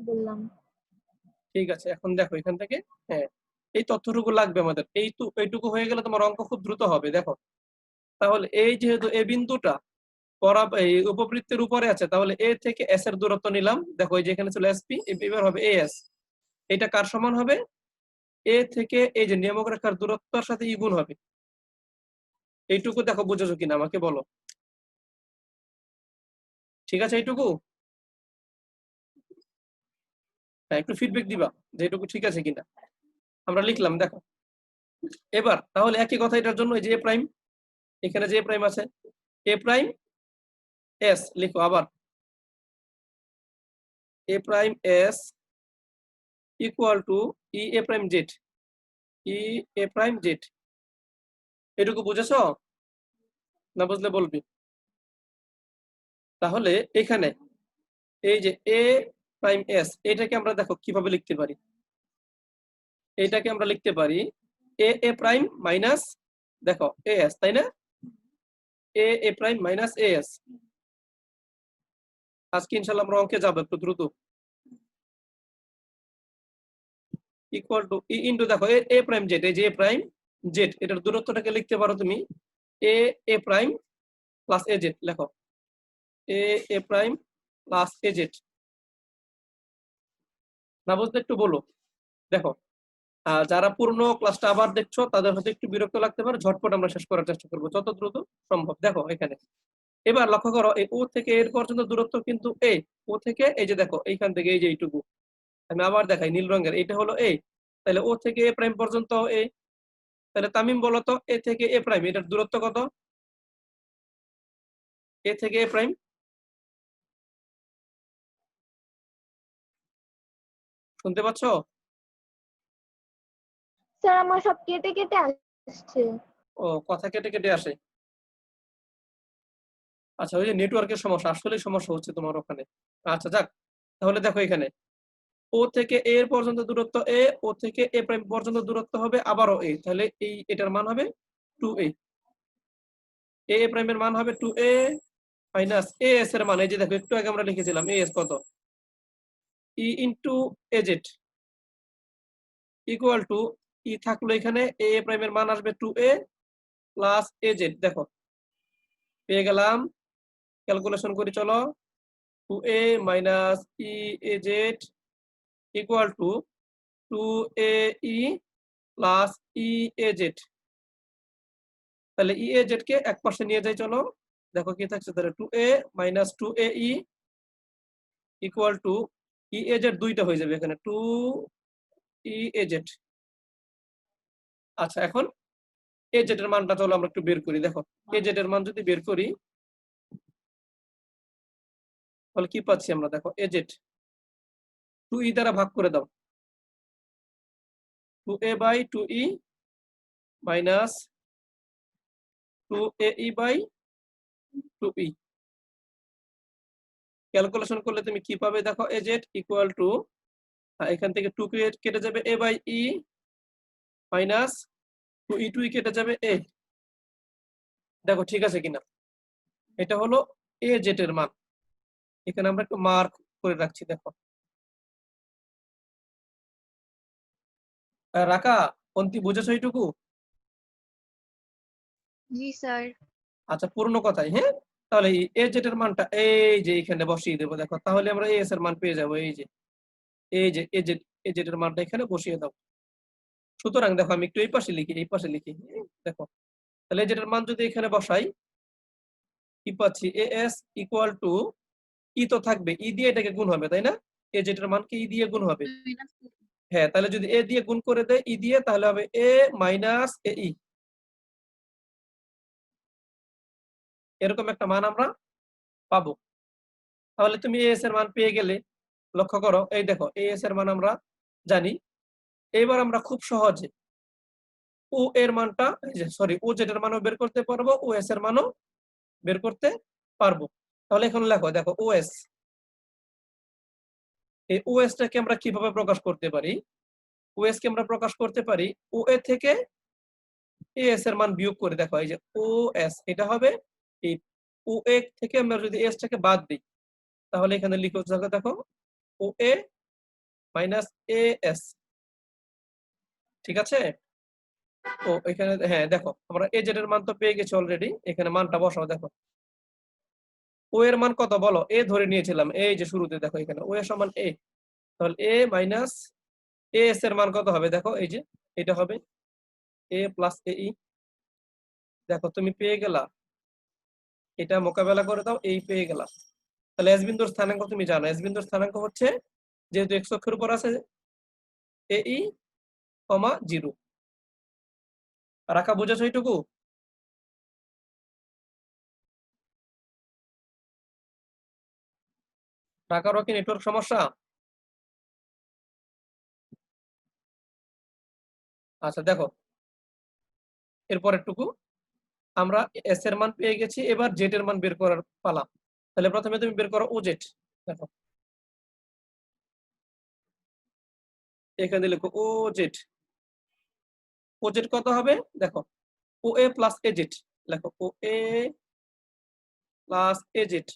বললাম। ঠিক আছে, এখন দেখো এখান থেকে, হ্যাঁ এই তথ্যটুকু লাগবে আমাদের, এইটুকু হয়ে গেলে তোমার অঙ্ক খুব দ্রুত হবে। দেখো তাহলে এই যেহেতু এ বিন্দুটা এই উপবৃত্তের উপরে আছে, তাহলে এ থেকে এস এর দূরত্ব নিলাম। দেখো এই যে এখানে ছিল এসপি, এবার হবে এএস। এটা কার সমান হবে? এ থেকে এই যে নিয়ামক রেখার দূরত্বের সাথে ই গুণ হবে। এইটুকু দেখো বুঝেছো কিনা আমাকে বলো। ঠিক আছে এইটুকু? হ্যাঁ, একটু ফিডব্যাক দিবা যে এইটুকু ঠিক আছে কিনা। আমরা লিখলাম দেখো। এবার তাহলে একই কথা এটার জন্য, এই যে এ প্রাইম, এখানে যে এ প্রাইম আছে, এ প্রাইম এস লিখো আবার, A prime S equal to E A prime Z, E A prime Z. এটুকু বুঝেছো না? বুঝলে বলবি। তাহলে এখানে এই যে এ প্রাইম এস, এটাকে আমরা দেখো কিভাবে লিখতে পারি। এটাকে আমরা লিখতে পারি এ প্রাইম মাইনাস, দেখো এ এস, তাই না? এ প্রাইম মাইনাস এ এস। আজকে ইনশাল্লাহ আমরা অঙ্কে যাবো একটু দ্রুত। ইকুয়াল টু ই ইনটু, দেখো এ প্রাইম জেড, এই যে এ প্রাইম জেড, এটার দূরত্বটাকে লিখতে পারো তুমি এ প্রাইম প্লাস এ জেড। লেখো এ প্রাইম প্লাস এ জেড। না বুঝলে একটু বলো। দেখো যারা পূর্ণ ক্লাসটা আবার দেখছো তাদের হয়তো একটু বিরক্ত লাগতে পারে, ঝটপট আমরা শেষ করার চেষ্টা করবো যত দ্রুত সম্ভব। দেখো এখানে এবার লক্ষ্য করো, এই ও থেকে এর পর্যন্ত দূরত্ব কিন্তু এ, ও থেকে এই যে দেখো এইখান থেকে এই যে এইটুকু, আমি আবার দেখাই নীল রঙের, এটা হলো এ। তাহলে ও থেকে এ প্রাইম পর্যন্ত এ। তাহলে তামিম বলো তো, এ থেকে এ প্রাইম এটার দূরত্ব কত? এ থেকে এ প্রাইম শুনতে পাচ্ছ? স্যার আমার সব কেটে কেটে আসছে। ও, কথা কেটে কেটে আসে। আচ্ছা, ওই যে নেটওয়ার্কের সমস্যা, আসলেই সমস্যা হচ্ছে তোমার ওখানে। আচ্ছা যাক, তাহলে দেখো এখানে ও থেকে এ এর পর্যন্ত দূরত্ব এ, ও থেকে এ প্রাইম পর্যন্ত দূরত্ব হবে আবারও এ, তাহলে এটার মান হবে 2a। এ প্রাইমের মান হবে 2a মাইনাস এ এস এর মান, এই যে দেখো একটু আগে আমরা লিখেছিলাম এ এস কত, E into A Z equal to, E থাকলো এখানে, এ প্রাইমের মান আসবে 2a প্লাস এ জেড। দেখো পেয়ে গেলাম, ক্যালকুলেশন করি চলো। 2a মাইনাস ই এ জেড ইকুয়াল টু 2a ই প্লাস ই এ জেড। তাহলে ই এ জেড কে এক পাশে নিয়ে যাই চলো। দেখো কি থাকছে, তাহলে 2a minus 2a E equal to, E A Z দুইটা হয়ে যাবে এখানে, 2 ই এ জেড। আচ্ছা, এখন এ জেড এর মানটা চলো আমরা একটু বের করি। দেখো এ জেড এর মান যদি বের করি তাহলে কি পাচ্ছি আমরা, দেখো এ জেড 2 ই দ্বারা ভাগ করে দাও, 2a by 2e minus 2ae by 2e। Calculation করলে তুমি কি পাবে, দেখো এ জেড ইকুয়াল টু, এখান থেকে 2 কেটে যাবে এ by E minus 2e, 2e কেটে যাবে এ। দেখো ঠিক আছে কিনা। এটা হলো এ জেড এর মান, এখানে আমরা একটু মার্ক করে রাখছি। দেখো রাকা, অন্তি বুঝেছো এইটুকু? জি স্যার। আচ্ছা পূর্ণ কথাই, হ্যাঁ। তাহলে এ জেড এর মানটা এই যে এখানে বসিয়ে দেবো। দেখো তাহলে আমরা এস এর মান পেয়ে যাবো, এই যে এ জেড এর মানটা এখানে বসিয়ে দাও। সুতরাং দেখো আমি একটু এই পাশে লিখি, এই পাশে লিখি, দেখো তাহলে এ জেড এর মান যদি এখানে বসাই কি পাচ্ছি, এ এস ইকুয়াল টু, ই তো থাকবে, ই দিয়ে এটাকে গুণ হবে তাই না? এ জেড এর মানকে ই দিয়ে গুণ হবে। হ্যাঁ, তাহলে যদি এ দিয়ে গুণ করে দেয় ই দিয়ে, তাহলে হবে এ মাইনাস এ ই, এরকম একটা মান আমরা পাবো। তাহলে তুমি এস এর মান পেয়ে গেলে। লক্ষ্য করো, এই দেখো এস এর মান আমরা জানি। এবার আমরা খুব সহজে ও এর মানটা, সরি ও জেড এর মানও বের করতে পারবো, ও এস এর মানও বের করতে পারবো। তাহলে এখন লেখো, দেখো ও এস, এই ও এস টাকে আমরা কিভাবে প্রকাশ করতে পারি? ও এস কে আমরা প্রকাশ করতে পারি ও এ থেকে এ এস এর মান বিয়োগ করে। দেখো এই যে ও এস, এটা হবে এই ও এ থেকে আমরা যদি এস টাকে বাদ দিই, তাহলে এখানে লিখো, দেখো O A minus A S, ঠিক আছে? ও এখানে হ্যাঁ দেখো আমরা এ জেড এর মান তো পেয়ে গেছি অলরেডি, এখানে মানটা বসাও। দেখো ও এর মান কত বলো, এ ধরে নিয়েছিলাম, এই যে শুরুতে দেখো এখানে ও এর সমান এ, তাহলে এ মাইনাস এ এস এর মান কত হবে দেখো, এই যে এটা হবে এ প্লাস এ ই। দেখো তুমি পেয়ে গেলা, এটা মোকাবেলা করে দাও, এই পেয়ে গেলা। তাহলে এস বিন্দুর স্থানাঙ্ক তুমি জানো, এস বিন্দুর স্থানাঙ্ক হচ্ছে যেহেতু এক্স অক্ষের উপর আছে এ ই কমা 0। রাখা বুঝেছো এইটুকু? রাখারও কি নেটওয়ার্ক সমস্যা? আচ্ছা দেখো এরপরের টুকু আমরা এস এর মান পেয়ে গেছি, এবার জেড এর মান বের করার পালা। তাহলে প্রথমে তুমি বের করো ও জেড। দেখো এখানে লিখো ও জেড, ও জেড কত হবে দেখো, O A plus A Z, লেখো ও এ প্লাস এ জেড।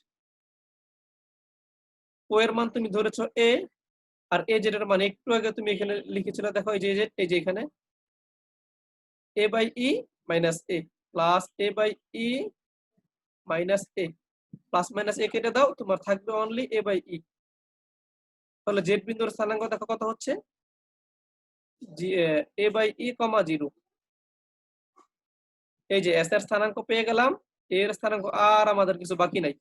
ও এর মান তুমি ধরেছো এ, আর এ জেড এর মান একটু আগে তুমি এখানে লিখেছিলে, দেখো এই যে এই যে এখানে A by E minus A plus A by E minus A, plus minus A কেটে দাও, তোমার থাকবে অনলি এ বাই ই। তাহলে জেড বিন্দুর স্থানাঙ্ক দেখো কত হচ্ছে, এ বাই ই কমা 0। এই যে এস এর স্থানাঙ্ক পেয়ে গেলাম, এর স্থানাঙ্ক আর আমাদের কিছু বাকি নাই,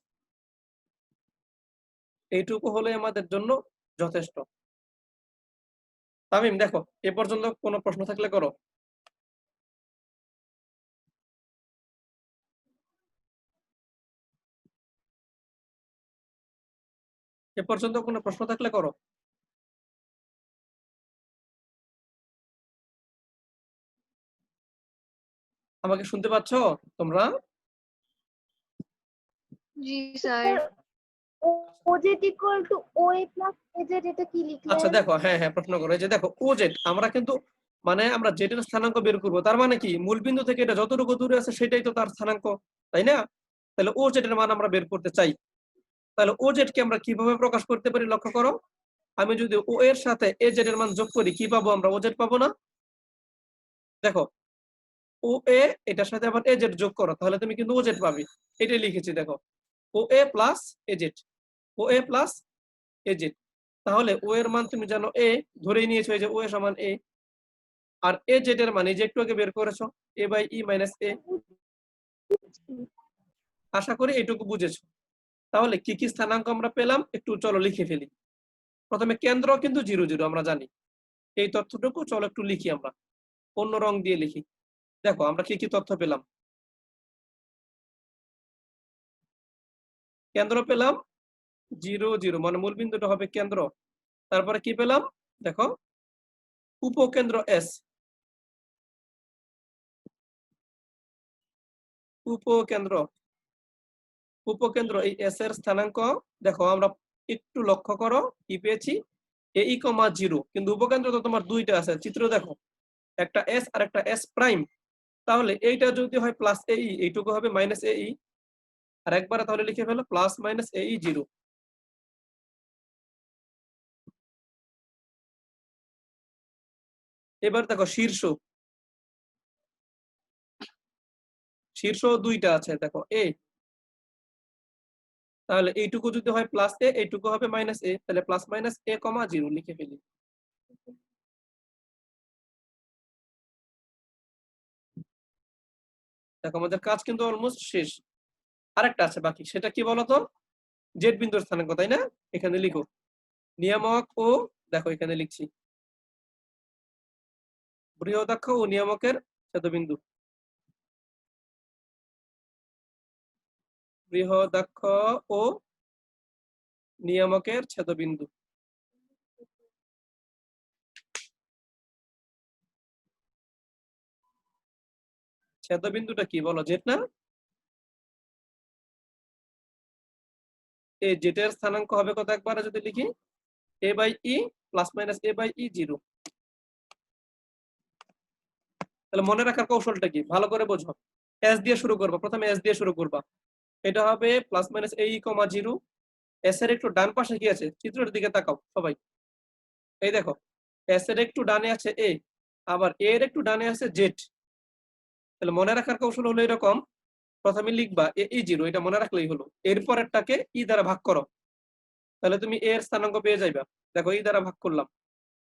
এইটুকু হলে আমাদের জন্য যথেষ্ট। তামিম দেখো এ পর্যন্ত কোনো প্রশ্ন থাকলে করো। এ পর্যন্ত কোনো প্রশ্ন থাকলে করো। আমাকে শুনতে পাচ্ছ তোমরা? জি sir. OZ equal to O A plus AZ, এটা কি লিখলেন? আচ্ছা দেখো হ্যাঁ হ্যাঁ প্রশ্ন করো, এই যে দেখো ও জেড আমরা কিন্তু মানে আমরা জেড এর স্থানাঙ্ক বের করবো, তার মানে কি মূল বিন্দু থেকে এটা যতটুকু দূরে আছে সেটাই তো তার স্থানাঙ্ক, তাই না? তাহলে ও জেড এর মান আমরা বের করতে চাই, তাহলে ও জেড কে আমরা কিভাবে প্রকাশ করতে পারি লক্ষ্য করো। আমি যদি ও এর সাথে এ জেড এর মান যোগ করি কি পাবো আমরা, ও জেড পাবো না? দেখো ও এ এটার সাথে আবার এ জেড যোগ করো, তাহলে তুমি কিন্তু ও জেড পাবে। এটাই লিখেছি দেখো, O A plus A Z, O A plus A Z. তাহলে ও এর মান তুমি জানো এ, ধরেই নিয়েছো এই যে ও এ সমান এ, আর এ জেড এর মান এই যে একটু আগে বের করেছো এ বাই ই মাইনাস এ। আশা করি এটুকু বুঝেছো। তাহলে কি কি স্থানাঙ্ক আমরা পেলাম একটু চলো লিখে ফেলি। প্রথমে কেন্দ্র কিন্তু 0 0 আমরা জানি, এই তথ্যটুকু চলো একটু লিখি আমরা, অন্য রং দিয়ে লিখি। দেখো আমরা কি কি তথ্য পেলাম। কেন্দ্র পেলাম 0 0, মানে মূল বিন্দুটা হবে কেন্দ্র। তারপরে কি পেলাম দেখো, উপকেন্দ্র এস, উপকেন্দ্র উপকেন্দ্র এই এস এর স্থানাঙ্ক দেখো আমরা একটু লক্ষ্য করো কি পেয়েছি, এ ই কমা 0, কিন্তু উপকেন্দ্র তো তোমার দুইটা আছে, চিত্র দেখো একটা এস আর একটা এস প্রাইম। তাহলে এইটা যদি হয় প্লাস এ ই, এইটুকু হবে মাইনাস এ ই, আর একবারে তাহলে লিখে ফেলো প্লাস মাইনাস এ ই 0। এবার দেখো শীর্ষ, শীর্ষ দুইটা আছে দেখো এ, তাহলে এইটুকু যদি হয় প্লাস এ, এইটুকু হবে মাইনাস এ, তাহলে প্লাস মাইনাস এ কমা 0 লিখে ফেলি। দেখো আমাদের কাজ কিন্তু অলমোস্ট শেষ, আরেকটা আছে বাকি, সেটা কি বলতো, জেড বিন্দুর স্থানাঙ্ক, তাই না? এখানে লিখো নিয়ামক ও, দেখো এখানে লিখছি বৃহদাক্ষ ও নিয়ামকের ছেদবিন্দু, বৃহদাক্ষ ও নিয়ামকের ছেদবিন্দু। ছেদবিন্দুটা কি বলো, জেড না? এই জেড এর স্থানাঙ্ক হবে কত একবারে যদি লিখি, A by E plus minus A by E 0। তাহলে মনে রাখার কৌশলটা কি ভালো করে বোঝো, এস দিয়ে শুরু করবা, প্রথমে এস দিয়ে শুরু করবা, এটা হবে প্লাস মাইনাস এ ই কমা 0। এস এর একটু ডান পাশে কি আছে চিত্রের দিকে তাকাও সবাই, এই দেখো এস এর একটু ডানে আছে এ, আবার এ এর একটু ডানে আছে জেড। তাহলে মনে রাখার কৌশল হলো এরকম, প্রথমে লিখবা এ জিরো, এটা মনে রাখলেই হলো। এরপরেরটাকে ই দ্বারা ভাগ করো, তাহলে তুমি এ এর স্থানাঙ্ক পেয়ে যাইবা। দেখো ই দ্বারা ভাগ করলাম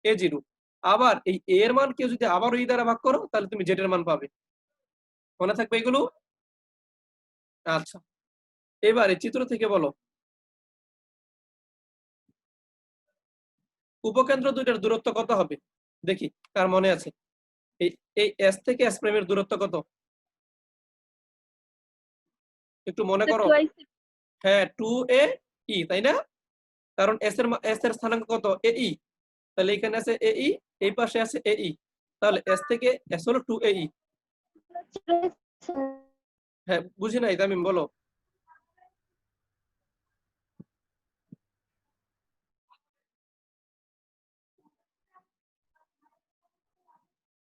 এ জিরো, আবার এই এ এর মান কেউ যদি আবার ই দ্বারা ভাগ করো তাহলে তুমি জেড এর মান পাবে। মনে থাকবে এগুলো? আচ্ছা, এবার এই চিত্র থেকে বলো উপকেন্দ্র দুইটার দূরত্ব কত হবে, দেখি কার মনে আছে। এই এই এস থেকে এস প্রাইমের দূরত্ব কত একটু মনে করো। হ্যাঁ 2a ই, তাই না? কারণ এস এর স্থানাঙ্ক কত এ ই, তাহলে এখানে আছে এ ই, এই পাশে আছে এ ই, তাহলে এস থেকে এস হলো 2a ই। হ্যাঁ বুঝি নাই তামিম, বলো।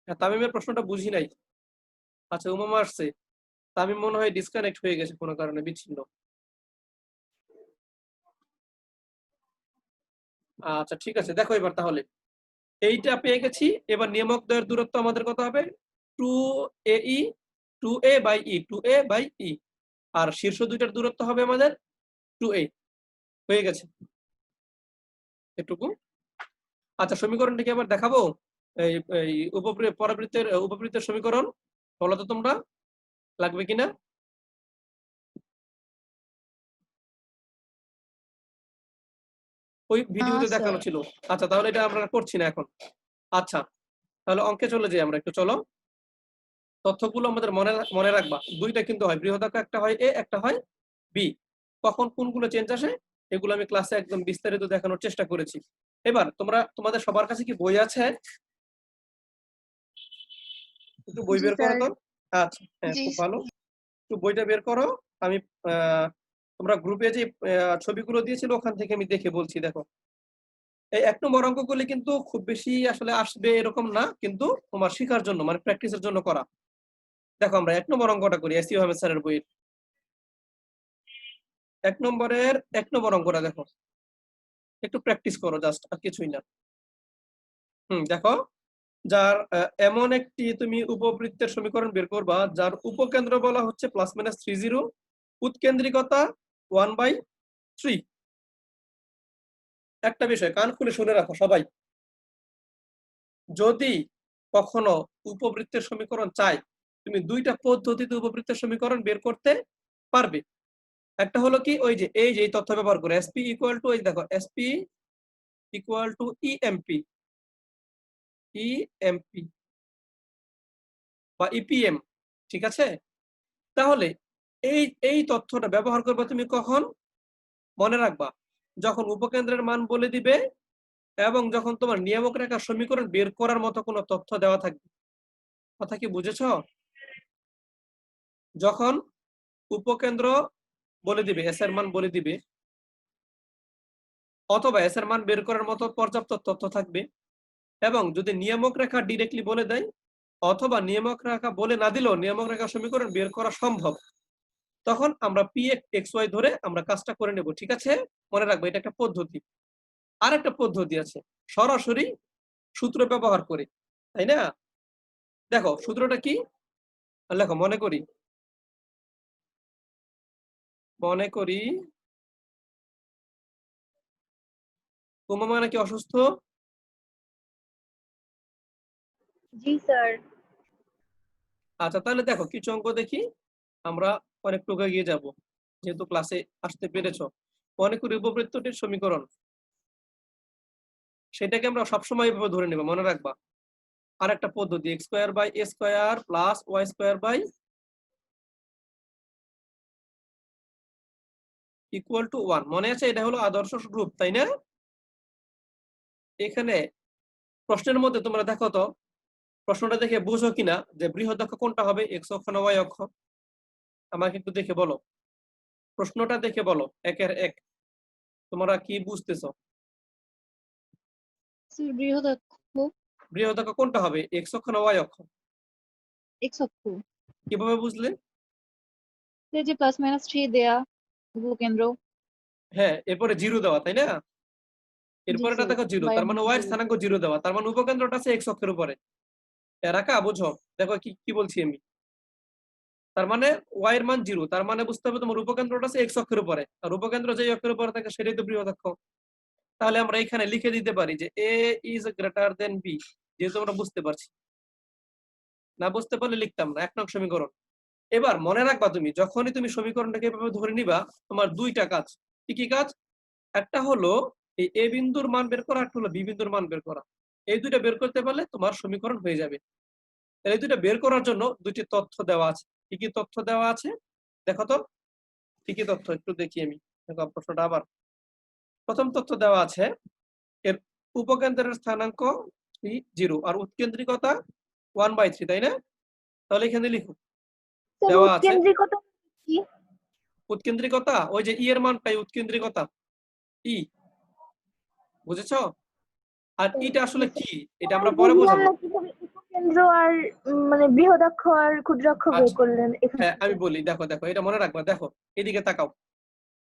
হ্যাঁ তামিমের প্রশ্নটা বুঝি নাই। আচ্ছা উমামা আসছে, তামিম মনে হয় ডিসকানেক্ট হয়ে গেছে কোনো কারণে, বিচ্ছিন্ন। আচ্ছা ঠিক আছে, দেখো এবার তাহলে এইটা পেয়ে গেছি। এবার নিয়ামক দ্বয়ের দূরত্ব আমাদের কত হবে, 2a E, 2a by E, 2a by ই। আর শীর্ষ দুইটার দূরত্ব হবে আমাদের 2a। হয়ে গেছে এটুকু। আচ্ছা সমীকরণটা কি আবার দেখাবো? এই এই পরাবৃত্তের সমীকরণ বলো তো তোমরা, লাগবে কিনা? ওই ভিডিওতে দেখানো ছিল। আচ্ছা তাহলে এটা আমরা করছি না এখন। আচ্ছা তাহলে অঙ্কে চলে যাই আমরা একটু, চলো। তথ্যগুলো আমাদের মনে মনে রাখবা, দুইটা কিন্তু হয়, বৃহদাকার একটা হয় এ, একটা হয় বি। কখন কোনগুলো চেঞ্জ আসে এগুলো আমি ক্লাসে একদম বিস্তারিত দেখানোর চেষ্টা করেছি। এবার তোমাদের সবার কাছে কি বই আছে? একটু বই বের করো তো। আচ্ছা হ্যাঁ খুব ভালো, একটু বইটা বের করো। আমি তোমরা গ্রুপে যে ছবিগুলো দিয়েছিল ওখান থেকে আমি দেখে বলছি। দেখো এই 1 নম্বর অঙ্কগুলি কিন্তু খুব বেশি আসলে আসবে এরকম না, কিন্তু তোমার শেখার জন্য মানে প্র্যাকটিসের জন্য করা। দেখো আমরা 1 নম্বর অঙ্কটা করি এসি আহমেদ স্যারের বইয়ের 1 নম্বর অঙ্কটা দেখো, একটু প্র্যাকটিস করো জাস্ট, আর কিছুই না। দেখো যার এমন একটি তুমি উপবৃত্তের সমীকরণ বের করবা যার উপকেন্দ্র বলা হচ্ছে +-30, উৎকেন্দ্রিকতা 1/3। একটা বিষয় কান খুলে শুনে রাখো সবাই, যদি কখনো উপবৃত্তের সমীকরণ চাই তুমি দুইটা পদ্ধতিতে উপবৃত্তের সমীকরণ বের করতে পারবে। একটা হলো কি, ওই যে এই তথ্য ব্যবহার করে এসপি ইকুয়াল টু, এই দেখো SP equal to EMP, EMP বা ইপিএম, ঠিক আছে? তাহলে এই তথ্যটা ব্যবহার করবে তুমি কখন, মনে রাখবা যখন উপকেন্দ্রের মান বলে দিবে এবং যখন তোমার নিয়ামক রেখার সমীকরণ বের করার মতো কোনো তথ্য দেওয়া থাকবে। কথা কি বুঝেছো? যখন উপকেন্দ্র বলে দিবে, এস এর মান বলে দিবে, অথবা এস এর মান বের করার মতো পর্যাপ্ত তথ্য থাকবে, এবং যদি নিয়ামক রেখা ডিরেক্টলি বলে দেয় অথবা নিয়ামক রেখা বলে না দিলেও নিয়ামক রেখা সমীকরণ বের করা সম্ভব, তখন আমরা পি এক্স ওয়াই ধরে আমরা কাজটা করে নেব। ঠিক আছে, মনে রাখবো এটা একটা পদ্ধতি। আর একটা পদ্ধতি আছে সরাসরি সূত্র ব্যবহার করে, তাই না? দেখো সূত্রটা কি, লেখো। মনে করি উমামা নাকি অসুস্থ? জি স্যার। আচ্ছা তাহলে দেখো কিছু অঙ্ক দেখি, আমরা অনেকটুকু এগিয়ে যাব যেহেতু ক্লাসে আসতে পেরেছো। মনে করি উপবৃত্তটির সমীকরণ, সেটাকে আমরা সবসময় এভাবে ধরে নেব, মনে রাখবা। আর একটা পদ্ধতি x² + y² = 1, মনে আছে? এটা হলো আদর্শ রূপ, তাই না? এখানে প্রশ্নের মধ্যে তোমরা দেখো তো, প্রশ্নটা দেখে বুঝো কিনা যে বৃহৎ অক্ষ কোনটা হবে, এক্স অক্ষ না ওয়াই অক্ষ? আমাকে একটু দেখে বলো, প্রশ্নটা দেখে বলো একের এক তোমরা কি বুঝতেছো। বৃহৎ অক্ষ কোনটা হবে, এক্স অক্ষ না ওয়াই অক্ষ? এক্স অক্ষ। কিভাবে বুঝলে? এই যে +-3 দেয়া উপকেন্দ্র। হ্যাঁ এরপরে জিরো দেওয়া, তাই না? এরপরে এটা স্যার দেখো 0, তার মানে y এর স্থানাঙ্ক 0 দেওয়া, তার মানে উপকেন্দ্রটা আছে x অক্ষের উপরে। রাখা বুঝো, দেখো কি বলছি আমি। তার মানে y এর মান 0, তার মানে বুঝতে হবে তোমার উপকেন্দ্রটা আছে x অক্ষের উপরে, আর উপকেন্দ্র যে অক্ষের উপরে থাকে সেটাই তো বৃহৎ অক্ষ। তাহলে আমরা এখানে লিখে দিতে পারি যে a is greater than b, যেহেতু আমরা বুঝতে পারছি। না বুঝতে পারলে লিখতাম না। 1 নং সমীকরণ। এবার মনে রাখবা তুমি যখনই তুমি সমীকরণটাকে এভাবে ধরে নিবা, তোমার দুইটা কাজ। কি কি কাজ? একটা হলো এই এ বিন্দুর মান বের করা, একটা হলো বি বিন্দুর মান বের করা। এই দুইটা বের করতে পারলে তোমার সমীকরণ হয়ে যাবে। এই দুইটা বের করার জন্য দুইটি তথ্য দেওয়া আছে। কি কি তথ্য দেওয়া আছে দেখো তো, কি কি তথ্য একটু দেখি আমি। দেখো প্রশ্নটা আবার। প্রথম তথ্য দেওয়া আছে এর উপকেন্দ্রের স্থানাঙ্ক 0 আর উৎকেন্দ্রিকতা 1/3, তাই না? তাহলে এখানে লিখো স্যার দেওয়া আছে উৎকেন্দ্রিকতা কি? উৎকেন্দ্রিকতা ওই যে ই এর মানটাই উৎকেন্দ্রিকতা, ই, বুঝেছো? আর এটা আসলে কি এটা আমরা পরে বুঝলাম বোঝাবো। না কিভাবে উপকেন্দ্র আর মানে বৃহদাক্ষ আর ক্ষুদ্রাক্ষ বের আচ্ছা, করলেন এখান হ্যাঁ আমি থেকে। বলি, দেখো দেখো এটা মনে রাখবা। দেখো এইদিকে তাকাও,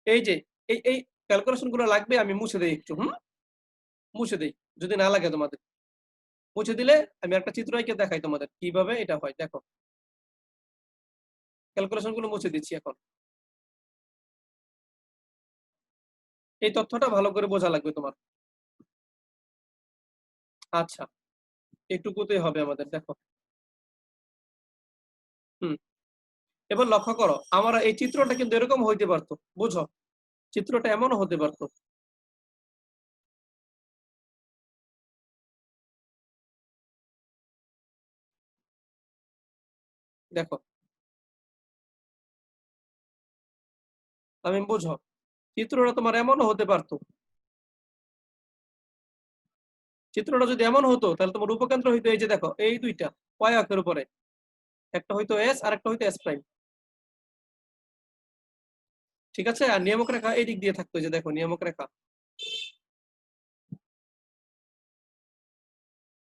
এই যে এই ক্যালকুলেশন গুলো লাগবে, আমি মুছে দেই একটু। মুছে দেই যদি না লাগে তোমাদের। মুছে দিলে আমি একটা চিত্র এঁকে দেখাই তোমাদের কিভাবে এটা হয়। দেখো ক্যালকুলেশন গুলো মুছে দিচ্ছি এখন। এই তথ্যটা ভালো করে বোঝা লাগবে তোমার। আচ্ছা, একটুকুতেই হবে আমাদের। দেখো এবার লক্ষ্য করো, আমরা এই চিত্রটা কিন্তু এরকম হইতে পারতো, বুঝো, চিত্রটা এমনও হতে পারতো। দেখো আমি বুঝো, চিত্রটা তোমার এমনও হতে পারতো। চিত্রটা যদি এমন হতো তাহলে তোমার উপকেন্দ্র হইতো এই যে দেখো এই দুইটা y অক্ষের উপরে, একটা হইতো s আর একটা হইতো s প্রাইম। ঠিক আছে? আর নিয়ামক রেখা এই দিক দিয়ে থাকতো, এই যে দেখো নিয়ামক রেখা।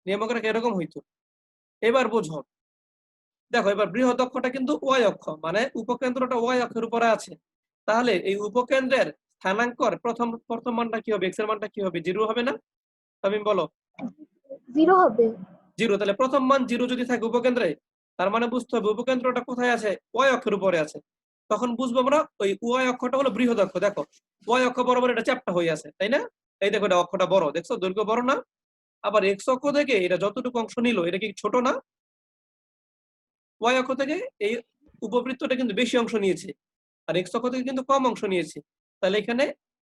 নিয়ামক রেখা এরকম হইতো। এবার বুঝো, দেখো এবার বৃহৎ অক্ষটা কিন্তু y অক্ষ, মানে উপকেন্দ্রটা y অক্ষের উপরে আছে। তাহলে এই উপকেন্দ্রের স্থানাঙ্কর প্রথম প্রথম মানটা কি হবে? x এর মানটা কি হবে? 0 হবে না? তুমি বলো। 0 হবে। 0, তাহলে প্রথম মান 0 যদি থাকে উপকেন্দ্রে, তার মানে বুঝতে হবে উপকেন্দ্রটা কোথায় আছে? y অক্ষের উপরে আছে। তখন বুঝবো আমরা ওই y অক্ষটা হলো বৃহৎ অক্ষ। দেখো y অক্ষ বরাবর এটা চ্যাপ্টা হয়ে আছে, তাই না? এই দেখো এটা অক্ষটা বড়, দেখছো দৈর্ঘ্য বড় না? আবার x অক্ষ থেকে এটা যতটুকু অংশ নিল এটা কি ছোট না? y অক্ষ থেকে এই উপবৃত্তটা কিন্তু বেশি অংশ নিয়েছে, আর x অক্ষ থেকে কিন্তু কম অংশ নিয়েছে। তাহলে এখানে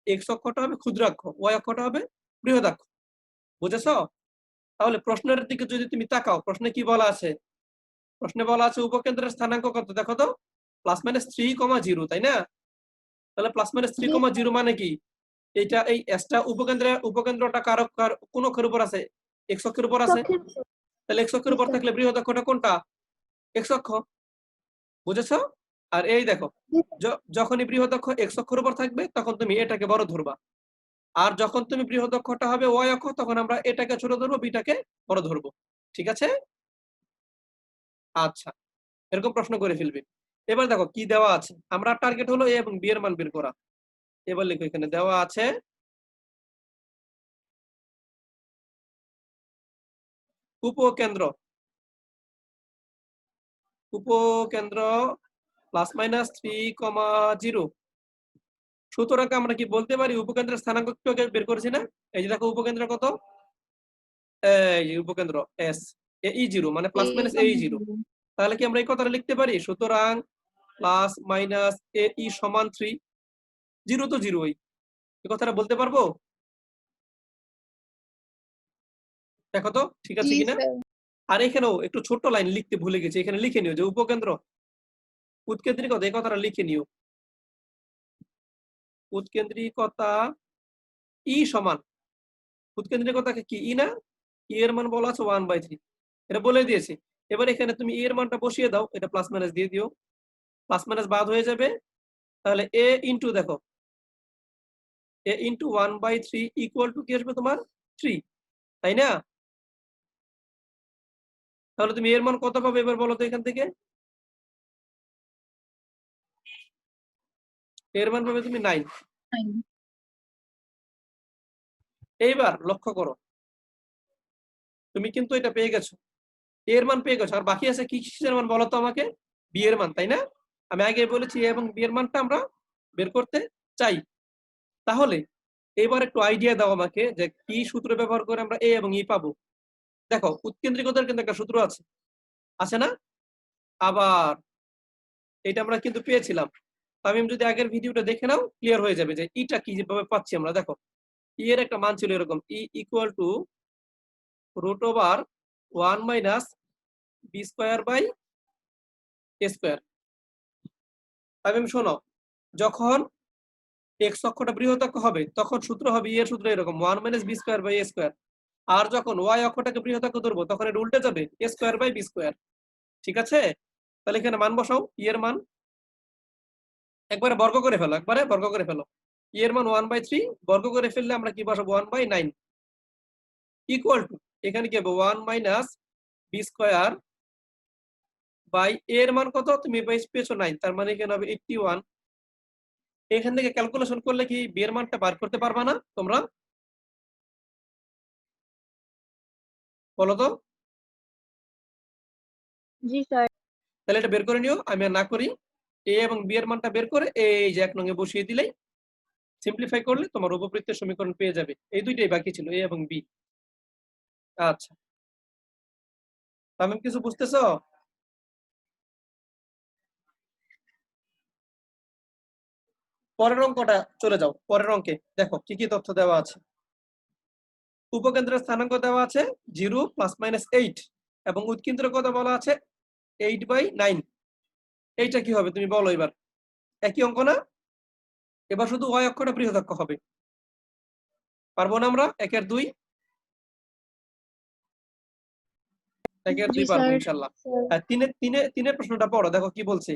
x অক্ষটা হবে ক্ষুদ্রাক্ষ, y অক্ষটা হবে বৃহদাক্ষ। বুঝেছো? তাহলে প্রশ্নের দিকে যদি তুমি তাকাও, প্রশ্নে কি বলা আছে? প্রশ্নে বলা আছে উপকেন্দ্রের স্থানাঙ্ক কত, দেখো তো, +-3,0, তাই না? তাহলে +-3,0 মানে কি? এটা এই এসটা উপকেন্দ্রটা কোন অক্ষের উপর আছে? x অক্ষের উপর আছে। তাহলে x অক্ষের উপর থাকলে বৃহৎ অক্ষটা কোনটা? x অক্ষ। বুঝেছো? আর এই দেখো যখনই বৃহৎ অক্ষ x অক্ষের উপর থাকবে তখন তুমি এটাকে বড় ধরবা, আর যখন তুমি বৃহৎ অক্ষটা হবে y অক্ষ তখন আমরা এটাকে ছোট ধরবো, বিটাকে বড় ধরবো। ঠিক আছে? আচ্ছা, এরকম প্রশ্ন করে ফেলবে। এবার দেখো কি দেওয়া আছে, আমরা টার্গেট হলো a এবং b এর মান বের করা। এবার লিখো এখানে দেওয়া আছে উপকেন্দ্র উপকেন্দ্র +-3,0। সুতরাং আমরা কি বলতে পারি উপকেন্দ্রের স্থানাঙ্ক একটু আগে বের করেছি না? এই যে দেখো উপকেন্দ্র কত, এই যে উপকেন্দ্র s e0 মানে +-a0। তাহলে কি আমরা এই কথাটা লিখতে পারি? সুতরাং +-ae সমান 3, 0 তো 0ই, এই কথাটা বলতে পারবো? দেখো তো ঠিক আছে কিনা। আর এখানেও একটু ছোট্ট লাইন লিখতে ভুলে গেছি, এখানে লিখে নিও যে উপকেন্দ্র উৎকেন্দ্রিকতা, এই কথাটা লিখে নিও। উৎকেন্দ্রিকতা ই সমান, উৎকেন্দ্রিকতাকে কি ই না? ই এর মান বলা আছে 1/3, এটা বলে দিয়েছি। এবার এখানে তুমি ই এর মানটা বসিয়ে দাও, এটা প্লাস মাইনাস দিয়ে দিও, প্লাস মাইনাস বাদ হয়ে যাবে। তাহলে এ ইন্টু দেখো এ ইন্টু 1/3 ইকুয়াল টু কি আসবে তোমার 3, তাই না? তাহলে তুমি এর মান কত পাবে এবার বলো তো এখান থেকে? এর মান পাবে তুমি 9। এইবার লক্ষ্য করো, তুমি কিন্তু এটা পেয়ে গেছো, এ এর মান পেয়ে গেছো, আর বাকি আছে কি কিসের মান বলো তো আমাকে? বি এর মান, তাই না? আমি আগে বলেছি এ এবং বি এর মানটা আমরা বের করতে চাই। তাহলে এবার একটু আইডিয়া দাও আমাকে যে কি সূত্র ব্যবহার করে আমরা এ এবং ই পাবো। দেখো, উৎকেন্দ্রিকতার কিন্তু একটা সূত্র আছে, আছে না? আবার এটা আমরা কিন্তু পেয়েছিলাম। আমি যদি আগের ভিডিওটা দেখে নাও, ক্লিয়ার হয়ে যাবে যে ইটা কিভাবে পাচ্ছি আমরা। দেখো, ই এর একটা মান ছিল এরকম, E equal to root over 1 minus B square by A square. আমি শোনো, যখন এক্স অক্ষটা বৃহৎ অক্ষ হবে তখন সূত্র হবে ই এর সূত্র এরকম 1 minus B square by A square. আর যখন ওয়াই অক্ষটাকে বৃহৎ অক্ষ ধরবো তখন এটা উল্টে যাবে, এ স্কোয়ার বাই বি স্কোয়ার। ঠিক আছে? তাহলে এখানে মান বসাও, ই এর মান একবারে বর্গ করে ফেলো, একবারে বর্গ করে ফেলো। ই এর মান 1/3, বর্গ করে ফেললে আমরা কি বসাবো? 1/9 ইকুয়াল টু, এখানে কি হবে 1 মাইনাস বি স্কোয়ার বাই এর মান কত তুমি পেয়েছো 9, তার মানে এখানে হবে 81। এখান থেকে ক্যালকুলেশন করলে কি বি এর মানটা বার করতে পারবা না তোমরা? বলো তো। জি স্যার। তাহলে এটা বের করে নিও, আমি আর না করি। এ এবং বি এর মানটা বের করে এই যে 1 নং এ বসিয়ে দিলেই, সিম্পলিফাই করলে তোমার উপবৃত্তের সমীকরণ পেয়ে যাবে। এই দুইটাই বাকি ছিল, এ এবং বি। আচ্ছা, তামিম কিছু বুঝতেছো? পরের অঙ্কটা চলে যাও, পরের অঙ্কে দেখো কি কি তথ্য দেওয়া আছে। উপকেন্দ্রের স্থানাঙ্ক দেওয়া আছে 0 ± 8 এবং উৎকেন্দ্রের কথা বলা আছে 8/9। এইটা কি হবে তুমি বলো এবার? একই অঙ্ক না? এবার শুধু ওয়াই অক্ষটা বৃহৎ অক্ষ হবে। পারবো না আমরা? 1 এর 2, 1 এর জি 2 পারবো স্যার। ইনশাআল্লাহ। হ্যাঁ, তিনের প্রশ্নটা পড়ো, দেখো কি বলছে।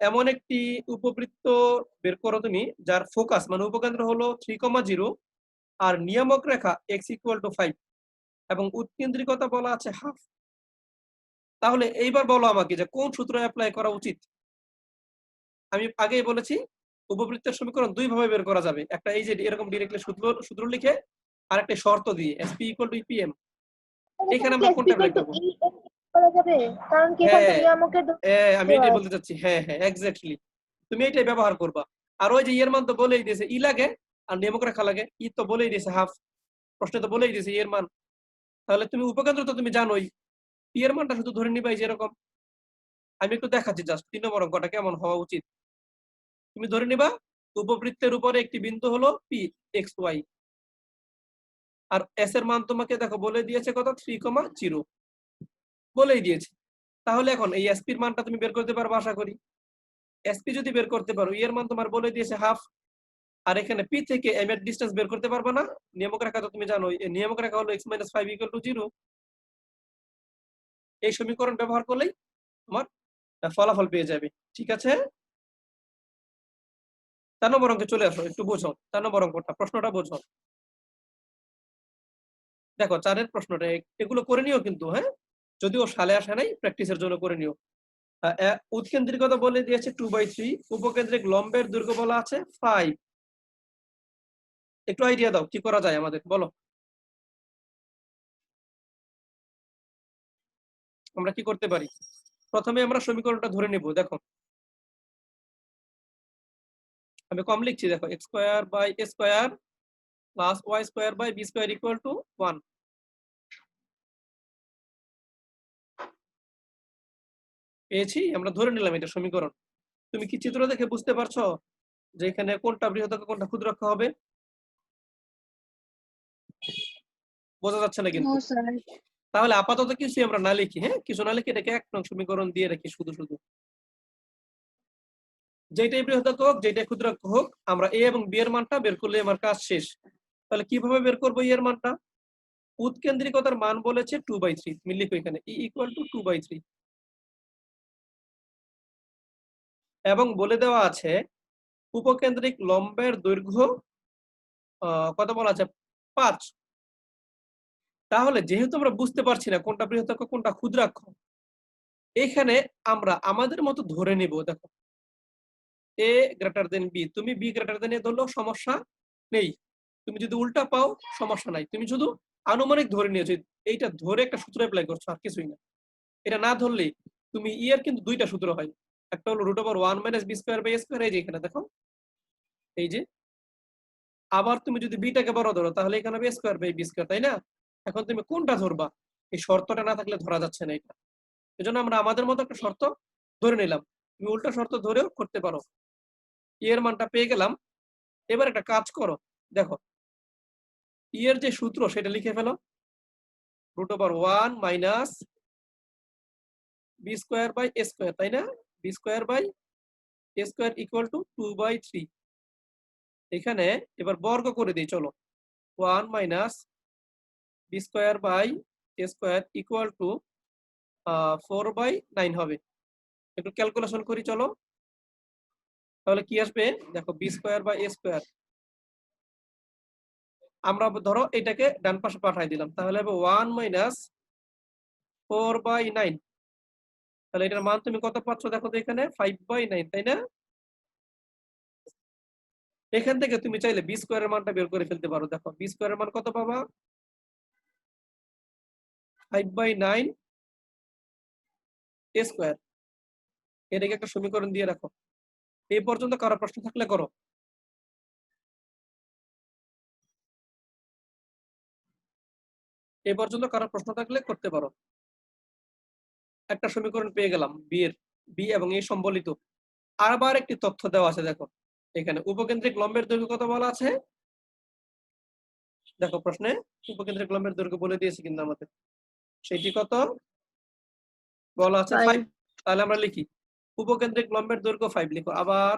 এমন একটি উপবৃত্ত বের করো তুমি যার ফোকাস মানে উপকেন্দ্র হলো 3,0 আর নিয়ামক রেখা x = 5 এবং উৎকেন্দ্রিকতা বলা আছে হাফ। তাহলে এইবার বলো আমাকে যে কোন সূত্র অ্যাপ্লাই করা উচিত? আমি আগেই বলেছি উপবৃত্তের সমীকরণ দুই ভাবে বের করা যাবে, একটা এই যে এরকম ডিরেক্টলি সূত্র লিখে, আর একটা শর্ত দিয়ে SP = PM। এখানে আমরা কোনটা অ্যাপ্লাই করব? করা যাবে, কারণ কি এখানে তো হ্যাঁ, নিয়ামকের আমি এটাই বলতে চাচ্ছি। হ্যাঁ হ্যাঁ, এক্স্যাক্টলি, তুমি এটাই ব্যবহার করবা। আর ওই যে এর মান তো বলেই দিয়েছে ই লাগে আর নিয়ামক রেখা লাগে, ই তো বলেই দিয়েছে হাফ, প্রশ্নে তো বলেই দিয়েছে এর মান। তাহলে তুমি উপকেন্দ্র তো তুমি জানোই, পি এর মানটা শুধু ধরে নিবাই যে এরকম। আমি একটু দেখাচ্ছি জাস্ট 3 নম্বর অঙ্কটা কেমন হওয়া উচিত। তুমি ধরে নিবা উপবৃত্তের উপরে একটি বিন্দু হলো পি এক্স ওয়াই, আর এস এর মান তোমাকে দেখো বলে দিয়েছে কত 3,0 বলেই দিয়েছে। তাহলে এখন এই এসপির মানটা তুমি বের করতে পারবে আশা করি। এসপি যদি বের করতে পারো, এর মান তোমার বলে দিয়েছে হাফ, আর এখানে পি থেকে এম এর ডিসটেন্স বের করতে পারবে না, নিয়ামক রেখা তো তুমি জানো, এই নিয়ামক রেখা হলো x - 5 = 0। এই সমীকরণ ব্যবহার করলেই তোমার ফলাফল পেয়ে যাবে। ঠিক আছে? 4 নম্বর অঙ্কে চলে আসো, একটু বোঝো 4 নম্বর অঙ্কটা, প্রশ্নটা বোঝো। দেখো 4 এর প্রশ্নটা এগুলো করে নিও কিন্তু, হ্যাঁ, যদিও সালে আসা নাই, প্র্যাকটিসের জন্য করে নিও। উৎকেন্দ্রিকতা বলে দিয়েছে 2/3, উপকেন্দ্রিক লম্বের দৈর্ঘ্য বলা আছে 5। একটু আইডিয়া দাও কি করা যায় আমাদের, বলো আমরা কি করতে পারি। প্রথমে আমরা সমীকরণটা ধরে নেব। দেখো আমি কম লিখছি, দেখো x² / a² + y² / b² = 1। পেয়েছি, আমরা ধরে নিলাম এটা সমীকরণ। তুমি কি চিত্র দেখে বুঝতে পারছো যে এখানে কোনটা বৃহৎ কোনটা ক্ষুদ্রাক্ষ হবে? বোঝা যাচ্ছে না নো কিন্তু। স্যার। তাহলে আপাতত কিছু আমরা না লিখি, হ্যাঁ, কিছু না লিখে এটাকে 1 নং সমীকরণ দিয়ে রাখি শুধু শুধু। যেটাই বৃহদাঙ্ক হোক যেটাই ক্ষুদ্রাঙ্ক হোক, আমরা এ এবং বি এর মানটা বের করলে আমার কাজ শেষ। তাহলে কিভাবে বের করবো এর মানটা? উৎকেন্দ্রিকতার মান বলেছে 2/3, তুমি লিখো এখানে ই = 2/3 এবং বলে দেওয়া আছে উপকেন্দ্রিক লম্বের দৈর্ঘ্য কত বলা আছে 5। তাহলে যেহেতু আমরা বুঝতে পারছি না কোনটা বৃহদাঙ্ক কোনটা ক্ষুদ্রাক্ষ, এখানে আমরা আমাদের মতো ধরে নিব। দেখো a > b, তুমি b > a ধরলেও সমস্যা নেই, তুমি যদি উল্টা পাও সমস্যা নাই, তুমি শুধু আনুমানিক ধরে নিয়েছো, এইটা ধরে একটা সূত্র অ্যাপ্লাই করছো, আর কিছুই না। এটা না ধরলে তুমি ই এর কিন্তু দুইটা সূত্র হয়, একটা হলো √1 - b² / a², এই যে এখানে দেখো, এই যে। আবার তুমি যদি বিটাকে বড় ধরো তাহলে এখানে হবে a² / b², তাই না? এখন তুমি কোনটা ধরবা? এই শর্তটা না থাকলে ধরা যাচ্ছে না এটা। এজন্য আমরা আমাদের মতো একটা শর্ত ধরে নিলাম। তুমি উল্টা শর্ত ধরেও করতে পারো। ই এর মানটা পেয়ে গেলাম। এবার একটা কাজ করো, দেখো ই এর যে সূত্র সেটা লিখে ফেলো, √1 - b² / a², তাই না? b² / a² = 2/3। এখানে এবার বর্গ করে দিই, চলো। 1 - b² / a² = 4/9 হবে। একটু ক্যালকুলেশন করি, চলো। তাহলে কি আসবে দেখো, b² / a², আমরা ধরো এটাকে ডান পাশে পাঠাই দিলাম, তাহলে হবে 1 - 4/9। তাহলে এটার মান তুমি কত পাচ্ছ দেখো তো, এখানে 5/9, তাই না? এখান থেকে তুমি চাইলে b² এর মানটা বের করে ফেলতে পারো। দেখো b² এর মান কত পাবা, 5/9 a²। এটাকে একটা সমীকরণ দিয়ে রাখো। এই পর্যন্ত কারো প্রশ্ন থাকলে করো। এই পর্যন্ত কারো প্রশ্ন থাকলে করতে পারো। একটা সমীকরণ পেয়ে গেলাম বি এবং এ সম্বলিত। আবার একটি তথ্য দেওয়া আছে, দেখো এখানে উপকেন্দ্রিক লম্বের দৈর্ঘ্য কত বলা আছে। দেখো প্রশ্নে উপকেন্দ্রিক লম্বের দৈর্ঘ্য বলে দিয়েছে কিন্তু আমাদের, সেটি কত বলা আছে, 5। তাহলে আমরা লিখি উপকেন্দ্রিক লম্বের দৈর্ঘ্য 5 লিখো। আবার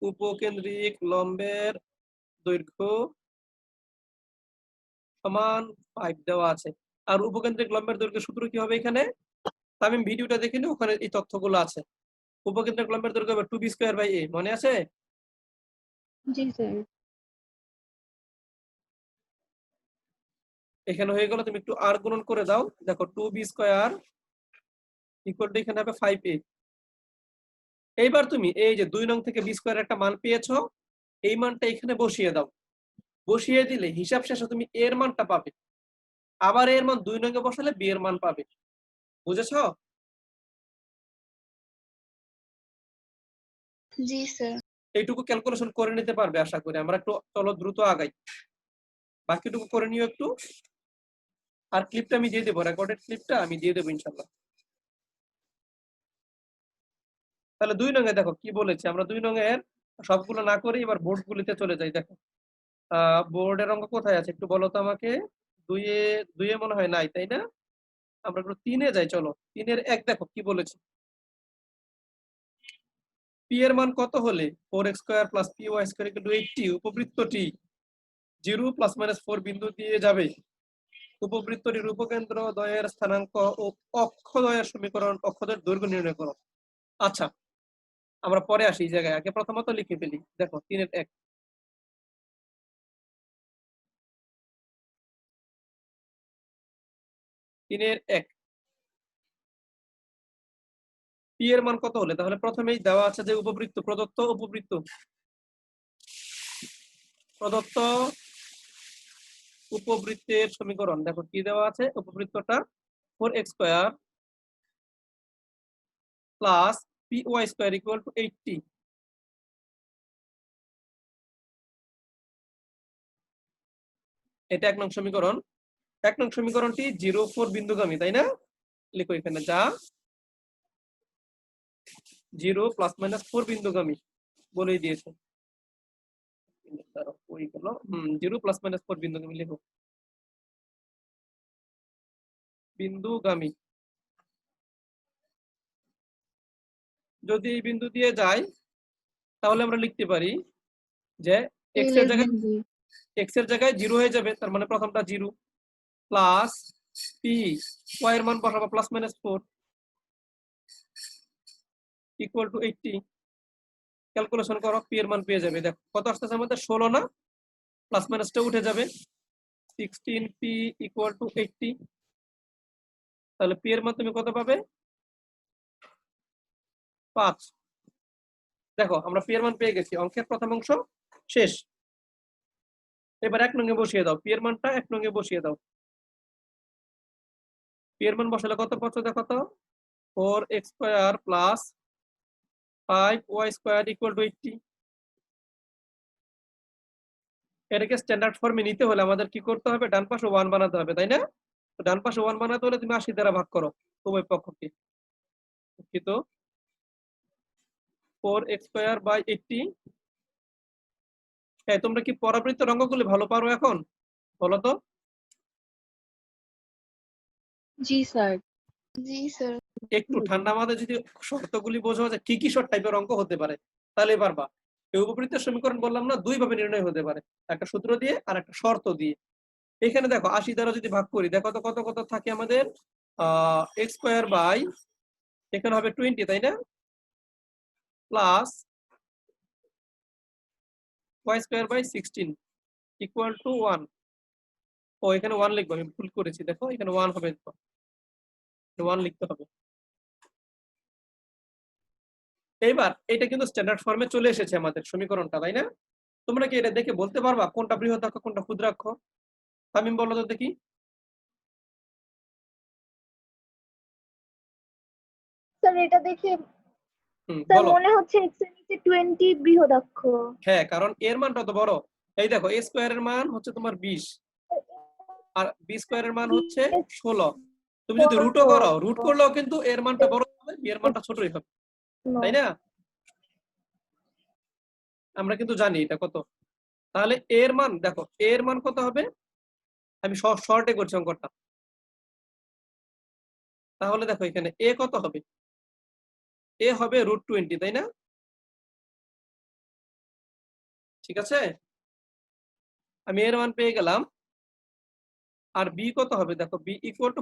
উপকেন্দ্রিক লম্বের দৈর্ঘ্য সমান 5 দেওয়া আছে। আর উপকেন্দ্রিক লম্বের দৈর্ঘ্যের সূত্র কি হবে এখানে, তামিম ভিডিওটা দেখে নিও, ওখানে এই তথ্যগুলো আছে। উপকেন্দ্রিক লম্বের দৈর্ঘ্য হবে 2b² / a, মনে আছে? জি স্যার। এখানে হয়ে গেল, তুমি একটু আর গুণন করে দাও, দেখো 2b² = এখানে হবে 5a। এইবার তুমি এই যে 2 নং থেকে b² একটা মান পেয়েছো, এই মানটা এখানে বসিয়ে দাও। বসিয়ে দিলে হিসাব শেষে তুমি এর মানটা পাবে। আবার এর মান 2 নং এ বসালে বি এর মান পাবে। বুঝেছো? জি স্যার। এইটুকু ক্যালকুলেশন করে নিতে পারবে আশা করি। আমরা একটু চলো দ্রুত আগাই, বাকিটুকু করে নিও একটু। আর ক্লিপটা আমি দিয়ে দেবো, রেকর্ডেড ক্লিপটা আমি দিয়ে দেবো ইনশাল্লাহ। তাহলে 2 নং এ দেখো কি বলেছে, আমরা 2 নং এর সবগুলো না করে এবার বোর্ড গুলিতে চলে যাই। দেখো বোর্ডের অঙ্ক কোথায় আছে একটু বলো তো আমাকে। 2 এ মনে হয় নাই, তাই না? আমরা একটু 3 এ যাই, চলো। 3 এর 1 দেখো কি বলেছে, পি এর মান কত হলে 4x² + py² = 80 উপবৃত্তটি 0 ± 4 বিন্দু দিয়ে যাবে। উপবৃত্তটির উপকেন্দ্র দ্বয়ের স্থানাঙ্ক ও অক্ষদ্বয়ের সমীকরণ, অক্ষদের দৈর্ঘ্য নির্ণয় করো। আচ্ছা, আমরা পরে আসি এই জায়গায়, আগে প্রথমত লিখে ফেলি। দেখো 3 এর 1, পি এর মান কত হলে, তাহলে প্রথমেই দেওয়া আছে যে উপবৃত্ত, প্রদত্ত উপবৃত্তের সমীকরণ। দেখো কি দেওয়া আছে, উপবৃত্তটা 4x² + py² = 80। এটা 1 নং সমীকরণ। 1 নং সমীকরণটি 0, 4 বিন্দুগামী, তাই না? লিখো এখানে যা 0 ± 4 বিন্দুগামী বলেই দিয়েছে। 0 ± 4 বিন্দুগামী লিখো, বিন্দুগামী। যদি এই বিন্দু দিয়ে যায় তাহলে আমরা লিখতে পারি যে x এর জায়গায় 0 হয়ে যাবে, তার মানে প্রথমটা 0 প্লাস পি, y এর মান বসাবো ±4 = 80। ক্যালকুলেশন করো, পি এর মান পেয়ে যাবে। দেখো কত আসতেছে আমাদের, 16 না? প্লাস মাইনাসটা উঠে যাবে, 16p = 80। তাহলে পি এর মান তুমি কত পাবে, 5। দেখো আমরা পি এর মান পেয়ে গেছি, অঙ্কের প্রথম অংশ শেষ। এবার 1 নং এ বসিয়ে দাও, পি এর মানটা 1 নং এ বসিয়ে দাও। পি এর মান বসালে কত পাচ্ছ দেখো তো, 4x square plus 5y square equal to 80। এটাকে স্ট্যান্ডার্ড ফর্মে নিতে হলে আমাদের কি করতে হবে, ডান পাশে 1 বানাতে হবে, তাই না? তো ডান পাশে 1 বানাতে হলে তুমি 80 দ্বারা ভাগ করো উভয় পক্ষকে। দুঃখিত, 4x স্কয়ার বাই 80। হ্যাঁ, তোমরা কি পরাবৃত্ত অঙ্কগুলি ভালো পারো এখন, বলো তো? জি স্যার। জি স্যার। একটু ঠান্ডা মাথায় যদি শর্তগুলি বোঝা যায় কি কি শর্ট টাইপের অঙ্ক হতে পারে, তাহলে পারবা। এই উপবৃত্তের সমীকরণ বললাম না, দুই ভাবে নির্ণয় হতে পারে, একটা সূত্র দিয়ে আর একটা শর্ত দিয়ে। এখানে দেখো 80 দ্বারা যদি ভাগ করি, দেখো তো কত কত থাকে আমাদের, এক্স স্কয়ার বাই, এখানে হবে 20, তাই না, plus Y square by 16 equal to 1। ও এখানে 1 লিখবো, আমি ভুল করেছি, দেখো এখানে 1 হবে, 1 লিখতে হবে। এইবার এটা কিন্তু স্ট্যান্ডার্ড ফর্মে চলে এসেছে আমাদের সমীকরণটা, তাই না? তোমরা কি এটা দেখে বলতে পারবা কোনটা বৃহদাক্ষ কোনটা ক্ষুদ্রাক্ষ? তামিম বলো তো দেখি। স্যার এটা দেখে স্যার বলো। মনে হচ্ছে x এর নিচে 20 বৃহদাক্ষ। হ্যাঁ, কারণ এর মানটা তো বড়। এই দেখো a স্কয়ারের মান হচ্ছে তোমার 20 আর b স্কয়ারের মান হচ্ছে 16। তুমি যদি রুটও করো, রুট করলেও কিন্তু এর মানটা বড় হবে, b এর মানটা ছোটই হবে, তাই না? আমরা কিন্তু জানি এটা কত। তাহলে এর মান দেখো, এর মান কত হবে, আমি শর্টে করছি অঙ্কটা। তাহলে দেখো এখানে এ কত হবে, এ হবে √20, তাই না? ঠিক আছে, আমি এর মান পেয়ে গেলাম। আর বি কত হবে, দেখো বি ইকুয়াল টু